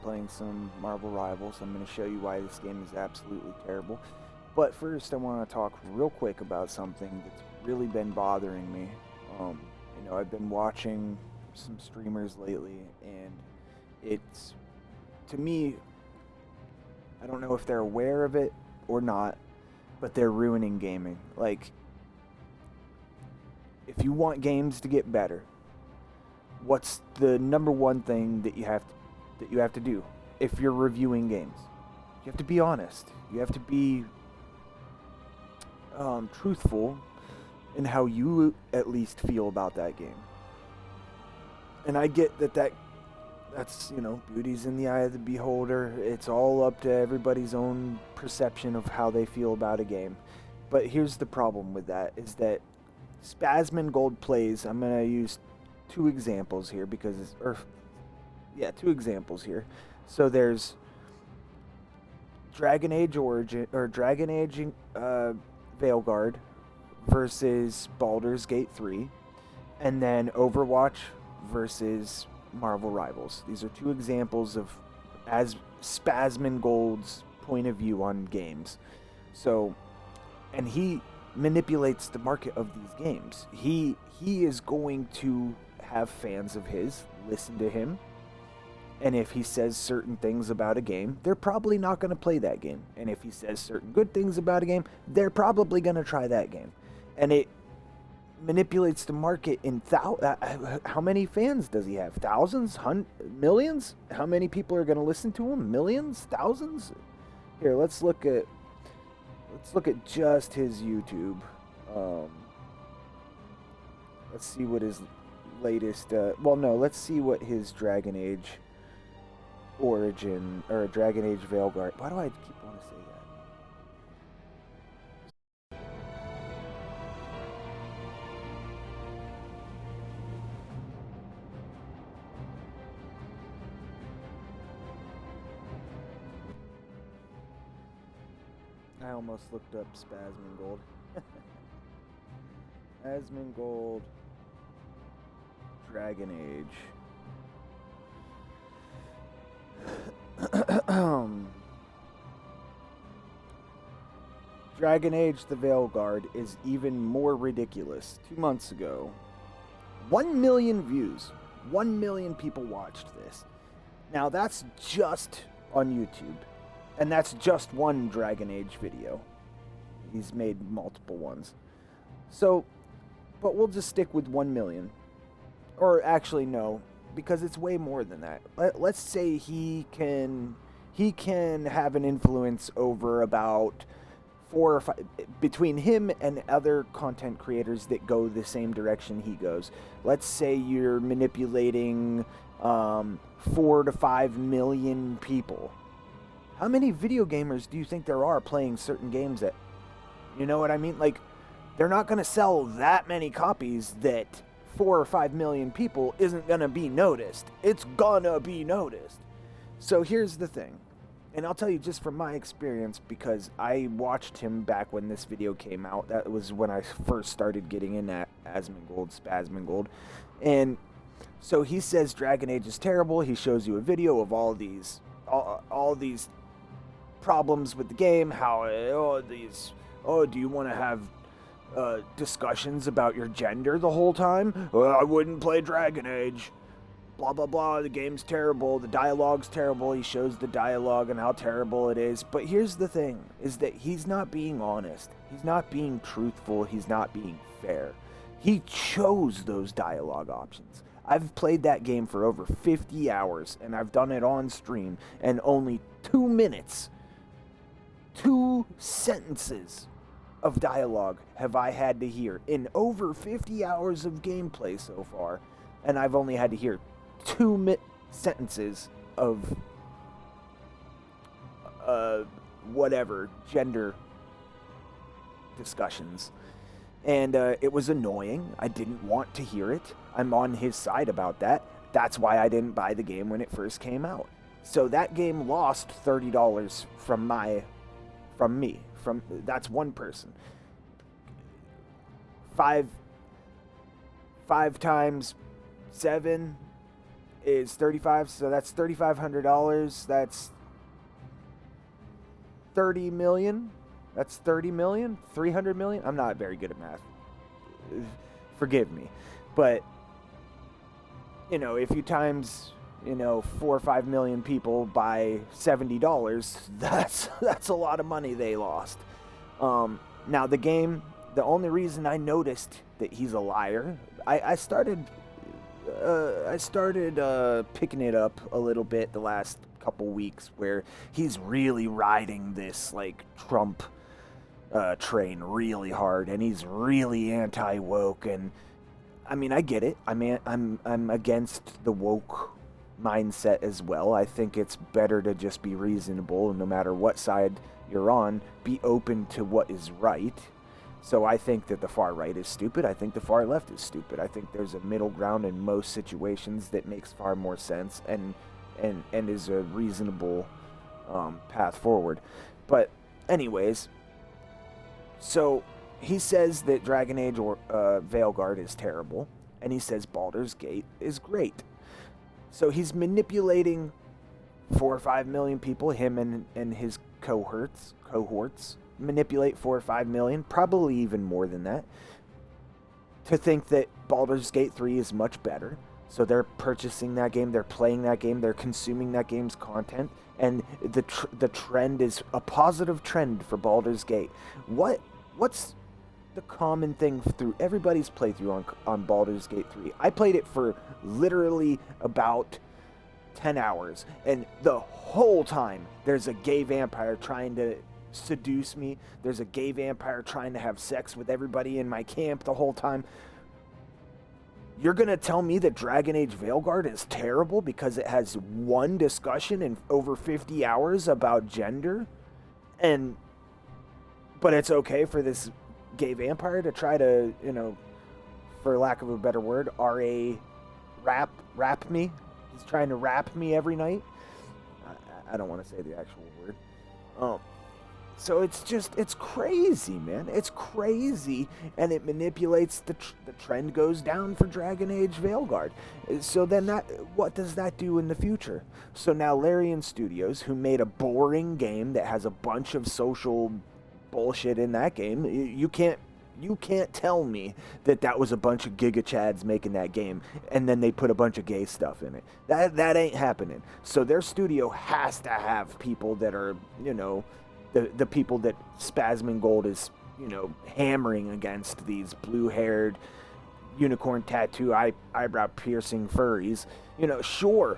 playing some Marvel Rivals. I'm going to show you why this game is absolutely terrible. But first, I want to talk real quick about something that's really been bothering me. I've been watching some streamers lately, and it's, to me, I don't know if they're aware of it or not, but they're ruining gaming. Like, if you want games to get better, what's the number one thing that you have to do if you're reviewing games? You have to be honest. You have to be truthful in how you at least feel about that game. And I get that's beauty's in the eye of the beholder. It's all up to everybody's own perception of how they feel about a game. But here's the problem with that, is that Spaz-Man-Gold plays, I'm going to use two examples here two examples here. So there's Dragon Age Veilguard versus Baldur's Gate 3, and then Overwatch versus Marvel Rivals. These are two examples of as Spaz-Man-Gold's point of view on games. So, and he manipulates the market of these games. He is going to have fans of his listen to him, and if he says certain things about a game, they're probably not going to play that game. And if he says certain good things about a game, they're probably going to try that game. And it manipulates the market in how many fans does he have? Thousands? Millions? How many people are going to listen to him? Millions? Thousands? Here, let's look at just his YouTube. Let's see what his latest let's see what his Dragon Age Origin or Dragon Age Veilguard. Why do I keep wanting to say that? I almost looked up Spaz-Man-Gold. Spaz-Man-Gold Dragon Age. Dragon Age the Veilguard is even more ridiculous. 2 months ago, 1 million views. 1 million people watched this. Now that's just on YouTube. And that's just one Dragon Age video. He's made multiple ones. So, but we'll just stick with 1 million. Or actually, no, because it's way more than that. Let's say he can have an influence over about 4 or 5 between him and other content creators that go the same direction he goes. Let's say you're manipulating 4 to 5 million people. How many video gamers do you think there are playing certain games that, you know what I mean? Like, they're not going to sell that many copies that 4 or 5 million people isn't going to be noticed. It's gonna be noticed. So here's the thing. And I'll tell you just from my experience, because I watched him back when this video came out. That was when I first started getting in at Spaz-Man-Gold. And so he says Dragon Age is terrible. He shows you a video of all these problems with the game. Do you want to have discussions about your gender the whole time? I wouldn't play Dragon Age. Blah, blah, blah. The game's terrible. The dialogue's terrible. He shows the dialogue and how terrible it is. But here's the thing, is that he's not being honest. He's not being truthful. He's not being fair. He chose those dialogue options. I've played that game for over 50 hours, and I've done it on stream, and only 2 minutes, 2 sentences of dialogue have I had to hear in over 50 hours of gameplay so far, and I've only had to hear 2 sentences of whatever gender discussions, and it was annoying. I didn't want to hear it. I'm on his side about that. That's why I didn't buy the game when it first came out. So that game lost $30 from me. That's one person. 5 times 7 is 35, so that's $3,500. That's 30 million. That's 30 million, 300 million. I'm not very good at math. Forgive me. But, if you times, 4 or 5 million people by $70, that's a lot of money they lost. Now the game, the only reason I noticed that he's a liar, I started picking it up a little bit the last couple weeks, where he's really riding this like Trump train really hard, and he's really anti-woke. And I mean, I get it. I'm against the woke mindset as well. I think it's better to just be reasonable, and no matter what side you're on, be open to what is right. So I think that the far right is stupid. I think the far left is stupid. I think there's a middle ground in most situations that makes far more sense and is a reasonable path forward. But anyways, so he says that Dragon Age or Veilguard is terrible, and he says Baldur's Gate is great. So he's manipulating 4 or 5 million people, him and his cohorts manipulate 4 or 5 million, probably even more than that, to think that Baldur's Gate 3 is much better. So they're purchasing that game, they're playing that game, they're consuming that game's content, and the trend is a positive trend for Baldur's Gate. What's the common thing through everybody's playthrough on Baldur's Gate 3? I played it for literally about 10 hours, and the whole time there's a gay vampire trying to seduce me. There's a gay vampire trying to have sex with everybody in my camp the whole time. You're gonna tell me that Dragon Age Veilguard is terrible because it has one discussion in over 50 hours about gender, but it's okay for this gay vampire to try to, for lack of a better word, rap me? He's trying to rap me every night. I don't want to say the actual word. So it's crazy, man. It's crazy, and it manipulates the trend goes down for Dragon Age Veilguard. So then what does that do in the future? So now Larian Studios, who made a boring game that has a bunch of social bullshit in that game, you can't tell me that was a bunch of Giga Chads making that game and then they put a bunch of gay stuff in it. That ain't happening. So their studio has to have people that are, the people that Spaz-Man-Gold is, hammering against, these blue-haired, unicorn tattoo, eyebrow piercing furries. Sure.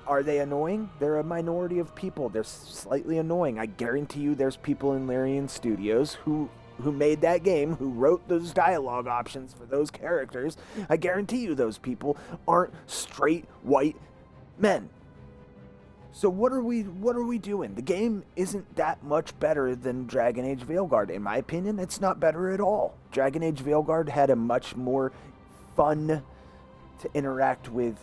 Are they annoying? They're a minority of people. They're slightly annoying. I guarantee you there's people in Larian Studios who made that game, who wrote those dialogue options for those characters. I guarantee you those people aren't straight white men. So what are we doing? The game isn't that much better than Dragon Age Veilguard. In my opinion, it's not better at all. Dragon Age Veilguard had a much more fun to interact with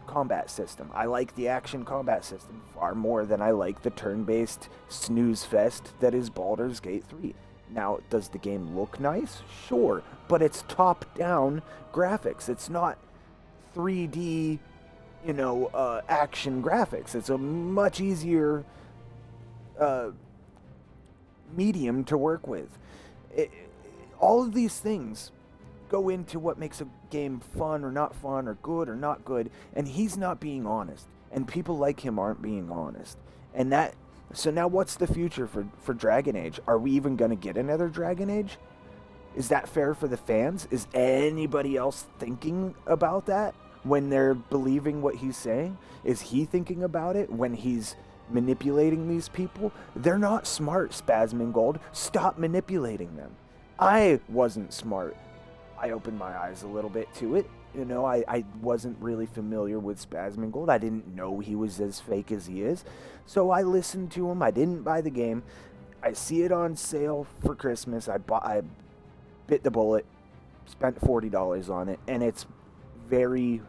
combat system. I like the action combat system far more than I like the turn-based snooze fest that is Baldur's Gate 3. Now, does the game look nice? Sure, but it's top-down graphics. It's not 3D, action graphics. It's a much easier medium to work with. All of these things go into what makes a game fun or not fun, or good or not good, and he's not being honest, and people like him aren't being honest. So now what's the future for Dragon Age? Are we even going to get another Dragon Age? Is that fair for the fans? Is anybody else thinking about that when they're believing what he's saying? Is he thinking about it when he's manipulating these people? They're not smart, Spaz-Man-Gold. Stop manipulating them. I wasn't smart. I opened my eyes a little bit to it. I wasn't really familiar with Spaz-Man-Gold. I didn't know he was as fake as he is. So I listened to him. I didn't buy the game. I see it on sale for Christmas. I bit the bullet, spent $40 on it, and it's very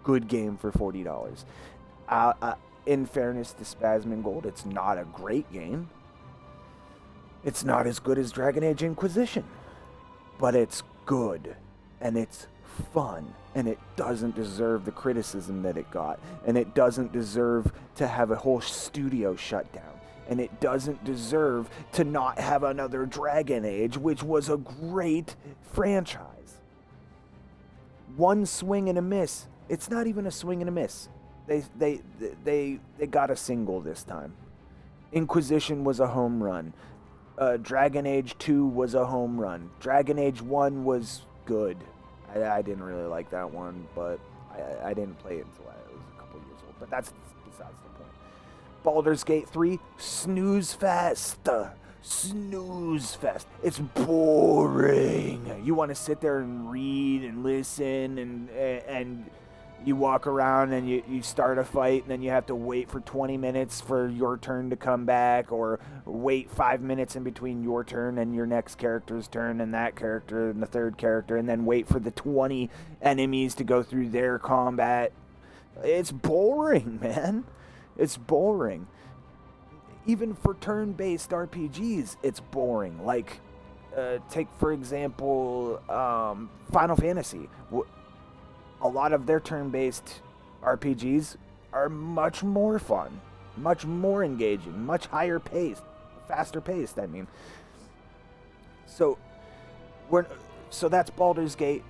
good game for $40. In fairness to Spaz-Man-Gold, it's not a great game. It's not as good as Dragon Age Inquisition, but it's good, and it's fun, and it doesn't deserve the criticism that it got, and it doesn't deserve to have a whole studio shut down, and it doesn't deserve to not have another Dragon Age, which was a great franchise. One swing and a miss. It's not even a swing and a miss. They got a single this time. Inquisition was a home run. Dragon Age 2 was a home run. Dragon Age 1 was good. I didn't really like that one, but I didn't play it until I was a couple years old. But that's besides the point. Baldur's Gate 3, snooze fest. Snooze fest. It's boring. You want to sit there and read and listen and you walk around and you start a fight and then you have to wait for 20 minutes for your turn to come back, or wait 5 minutes in between your turn and your next character's turn and that character and the third character, and then wait for the 20 enemies to go through their combat. It's boring, man. It's boring. Even for turn-based RPGs, it's boring. Like, take, for example, Final Fantasy. A lot of their turn-based RPGs are much more fun, much more engaging, much higher paced, faster paced, I mean. So that's Baldur's Gate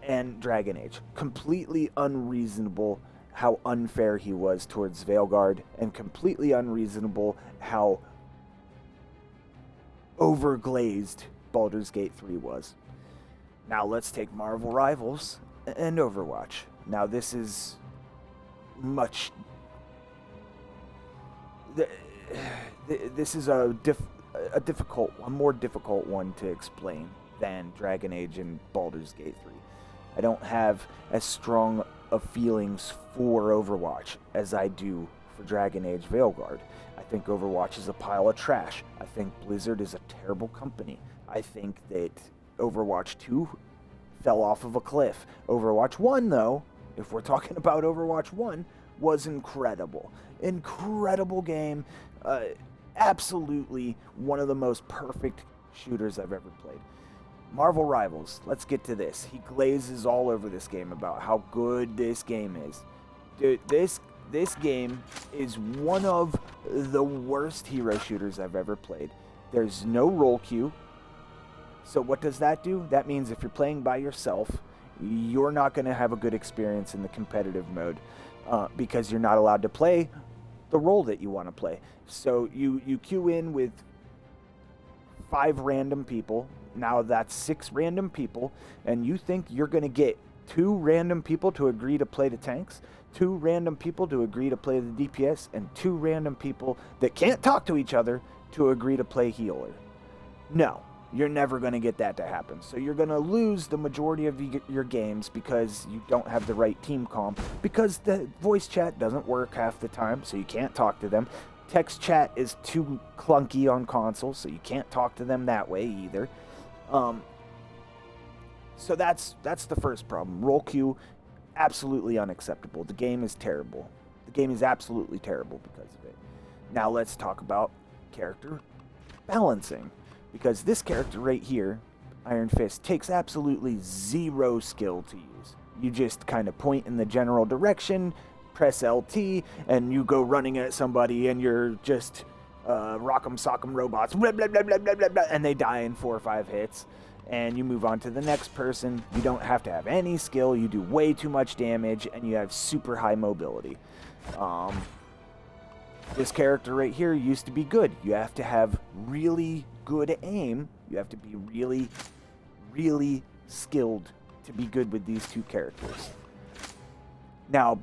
and Dragon Age. Completely unreasonable how unfair he was towards Veilguard, and completely unreasonable how overglazed Baldur's Gate 3 was. Now let's take Marvel Rivals and Overwatch. Now this is much... This is a more difficult one to explain than Dragon Age and Baldur's Gate 3. I don't have as strong of feelings for Overwatch as I do for Dragon Age Veilguard. I think Overwatch is a pile of trash. I think Blizzard is a terrible company. I think that Overwatch 2 fell off of a cliff. Overwatch 1, though, if we're talking about Overwatch 1, was incredible. Incredible game. Absolutely one of the most perfect shooters I've ever played. Marvel Rivals, let's get to this. He glazes all over this game about how good this game is. Dude, this game is one of the worst hero shooters I've ever played. There's no roll queue. So what does that do? That means if you're playing by yourself, you're not going to have a good experience in the competitive mode because you're not allowed to play the role that you want to play. So you queue in with 5 random people. Now that's 6 random people, and you think you're going to get 2 random people to agree to play the tanks, 2 random people to agree to play the DPS, and 2 random people that can't talk to each other to agree to play healer. No. You're never going to get that to happen. So you're going to lose the majority of your games because you don't have the right team comp, because the voice chat doesn't work half the time, so you can't talk to them. Text chat is too clunky on console, so you can't talk to them that way either. So that's the first problem. Roll queue, absolutely unacceptable. The game is terrible. The game is absolutely terrible because of it. Now let's talk about character balancing. Because this character right here, Iron Fist, takes absolutely 0 skill to use. You just kind of point in the general direction, press LT, and you go running at somebody, and you're just rock'em sock'em robots, blah, blah, blah, blah, blah, blah, blah, and they die in 4 or 5 hits. And you move on to the next person. You don't have to have any skill. You do way too much damage, and you have super high mobility. This character right here used to be good. You have to have really good aim. You have to be really, really skilled to be good with these 2 characters. Now,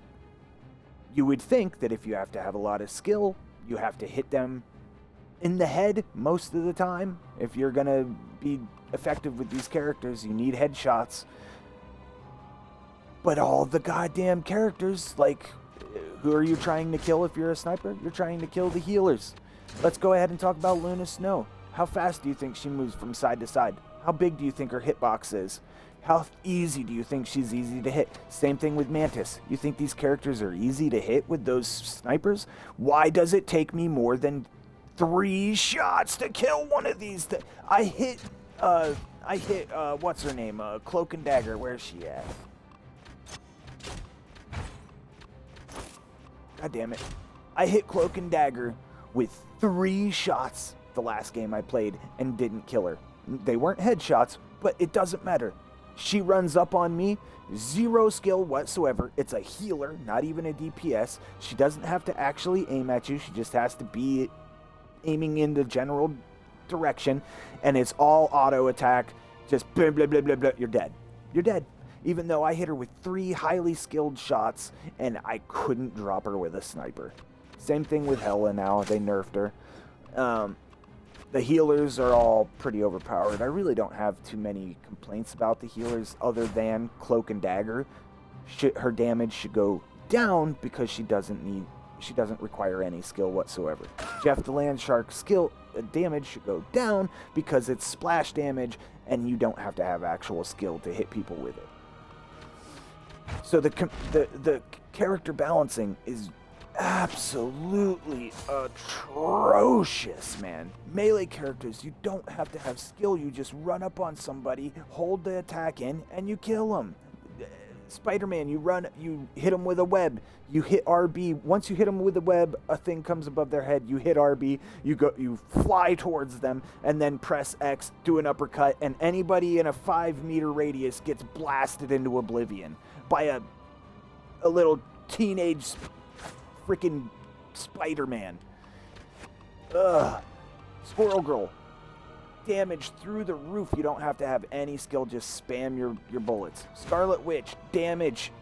you would think that if you have to have a lot of skill, you have to hit them in the head most of the time. If you're going to be effective with these characters, you need headshots. But all the goddamn characters, like... Who are you trying to kill if you're a sniper? You're trying to kill the healers. Let's go ahead and talk about Luna Snow. How fast do you think she moves from side to side? How big do you think her hitbox is? How easy do you think she's easy to hit? Same thing with Mantis. You think these characters are easy to hit with those snipers? Why does it take me more than 3 shots to kill one of these? I I hit, what's her name? Cloak and Dagger. Where's she at? God damn it. I hit Cloak and Dagger with 3 shots the last game I played and didn't kill her. They weren't headshots, but it doesn't matter. She runs up on me, 0 skill whatsoever. It's a healer, not even a DPS. She doesn't have to actually aim at you. She just has to be aiming in the general direction, and it's all auto attack. Just blah, blah, blah, blah, blah. You're dead. You're dead. Even though I hit her with 3 highly skilled shots, and I couldn't drop her with a sniper. Same thing with Hela now. They nerfed her. The healers are all pretty overpowered. I really don't have too many complaints about the healers other than Cloak and Dagger. Her damage should go down because she doesn't require any skill whatsoever. Jeff the Landshark skill damage should go down because it's splash damage and you don't have to have actual skill to hit people with it. So the character balancing is absolutely atrocious, man. Melee characters, you don't have to have skill. You just run up on somebody, hold the attack in, and you kill them. Spider-Man, you hit them with a web. You hit RB. Once you hit them with a web, a thing comes above their head. You hit RB. You fly towards them, and then press X, do an uppercut, and anybody in a 5-meter radius gets blasted into oblivion by a little teenage freaking Spider-Man. Ugh. Squirrel Girl. Damage through the roof. You don't have to have any skill. Just spam your bullets. Scarlet Witch. Damage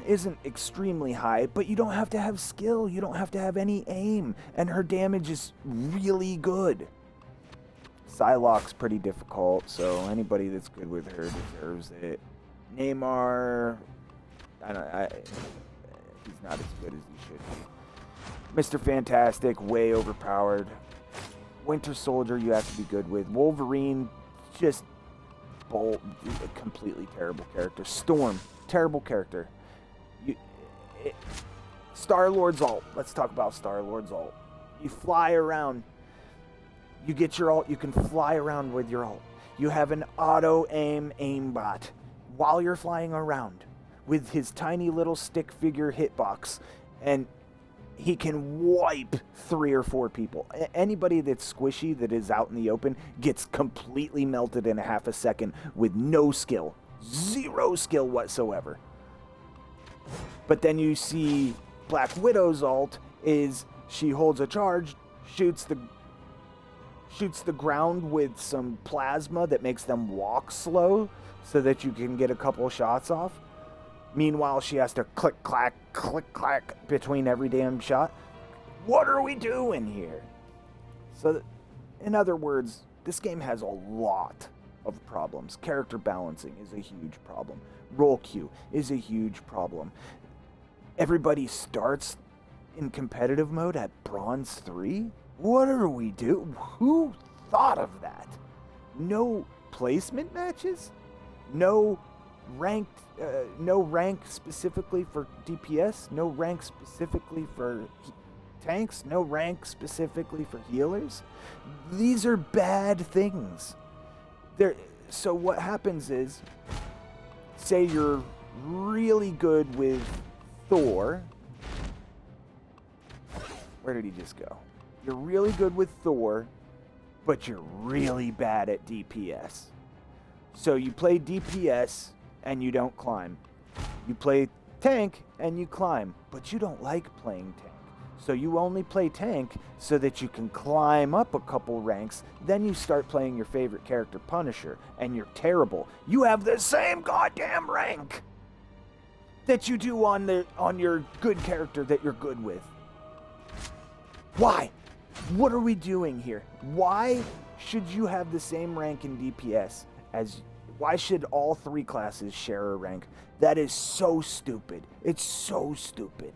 isn't extremely high, but you don't have to have skill. You don't have to have any aim. And her damage is really good. Psylocke's pretty difficult, so anybody that's good with her deserves it. Neymar... he's not as good as he should be. Mr. Fantastic, way overpowered. Winter Soldier, you have to be good with. Wolverine, just completely terrible character. Storm, terrible character. Star-Lord's ult. Let's talk about Star-Lord's ult. You fly around. You get your ult. You can fly around with your ult. You have an auto-aim aimbot while you're flying around with his tiny little stick figure hitbox, and he can wipe 3 or 4 people. Anybody that's squishy, that is out in the open, gets completely melted in a half a second with no skill. 0 skill whatsoever. But then you see Black Widow's ult is she holds a charge, shoots the ground with some plasma that makes them walk slow so that you can get a couple shots off. Meanwhile, she has to click, clack between every damn shot. What are we doing here? So, in other words, this game has a lot of problems. Character balancing is a huge problem. Roll queue is a huge problem. Everybody starts in competitive mode at Bronze 3? What are we doing? Who thought of that? No placement matches? No rank specifically for DPS, no rank specifically for tanks, no rank specifically for healers. These are bad things. So what happens is, say you're really good with Thor. Where did he just go? You're really good with Thor, but you're really bad at DPS. So you play DPS and you don't climb. You play tank and you climb, but you don't like playing tank. So you only play tank so that you can climb up a couple ranks. Then you start playing your favorite character, Punisher, and you're terrible. You have the same goddamn rank that you do on your good character that you're good with. Why? What are we doing here? Why should you have the same rank in DPS as... Why should all 3 classes share a rank? That is so stupid. It's so stupid.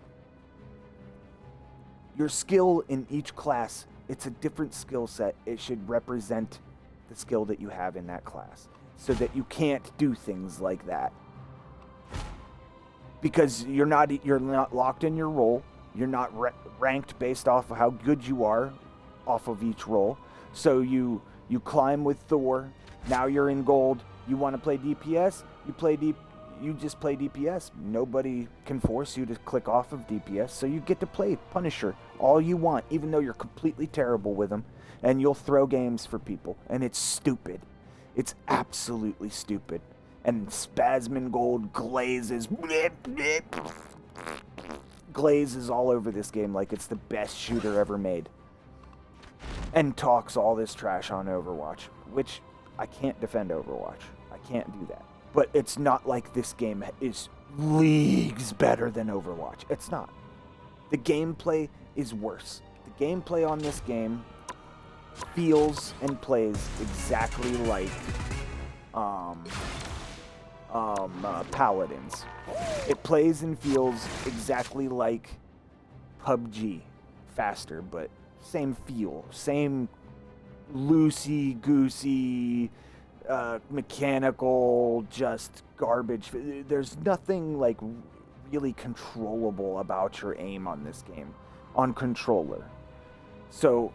Your skill in each class, it's a different skill set. It should represent the skill that you have in that class so that you can't do things like that. Because you're not locked in your role. You're not ranked based off of how good you are off of each role. So you climb with Thor, Now you're in gold. You want to play DPS? You just play DPS. Nobody can force you to click off of DPS, so you get to play Punisher all you want, even though you're completely terrible with him, and you'll throw games for people, and it's stupid. It's absolutely stupid. And Spaz-Man-Gold glazes all over this game like it's the best shooter ever made, and talks all this trash on Overwatch, which I can't defend Overwatch. I can't do that. But it's not like this game is leagues better than Overwatch. It's not. The gameplay is worse. The gameplay on this game feels and plays exactly like Paladins. It plays and feels exactly like PUBG, faster, but same feel, same loosey-goosey, mechanical, just garbage. There's nothing like really controllable about your aim on this game, on controller. So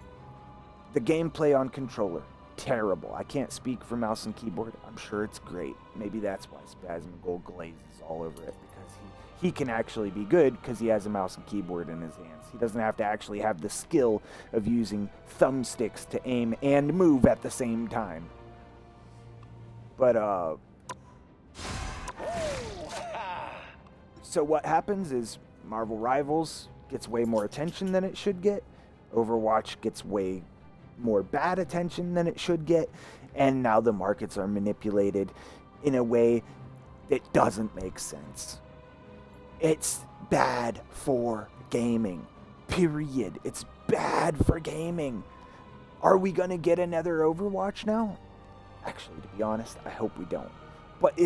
the gameplay on controller, terrible. I can't speak for mouse and keyboard. I'm sure it's great. Maybe that's why Spaz-Man-Gold glazes all over it, because he can actually be good because he has a mouse and keyboard in his hands. He doesn't have to actually have the skill of using thumbsticks to aim and move at the same time. But, so what happens is Marvel Rivals gets way more attention than it should get. Overwatch gets way more bad attention than it should get. And now the markets are manipulated in a way that doesn't make sense. It's bad for gaming. Period. It's bad for gaming. Are we going to get another Overwatch now? Actually, to be honest, I hope we don't. But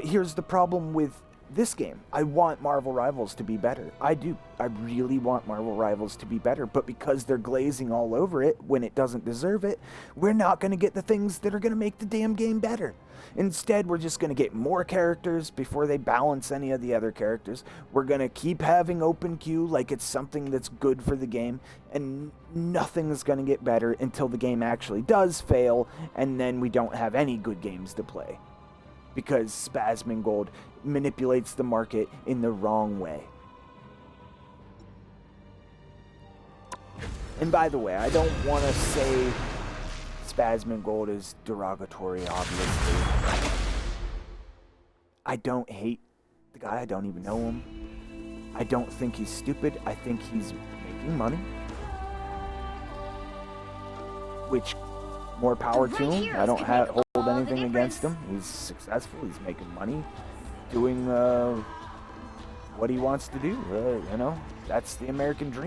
here's the problem with this game. I want Marvel Rivals to be better. I do. I really want Marvel Rivals to be better. But because they're glazing all over it when it doesn't deserve it, we're not going to get the things that are going to make the damn game better. Instead, we're just going to get more characters before they balance any of the other characters. We're going to keep having open queue like it's something that's good for the game, and nothing's going to get better until the game actually does fail, and then we don't have any good games to play. Because Spaz-Man-Gold manipulates the market in the wrong way. And by the way, I don't want to say Spaz-Man-Gold is derogatory, obviously. I don't hate the guy. I don't even know him. I don't think he's stupid. I think he's making money. Which, more power to him. I don't hold anything against him. He's successful. He's making money. Doing what he wants to do. You know, that's the American dream.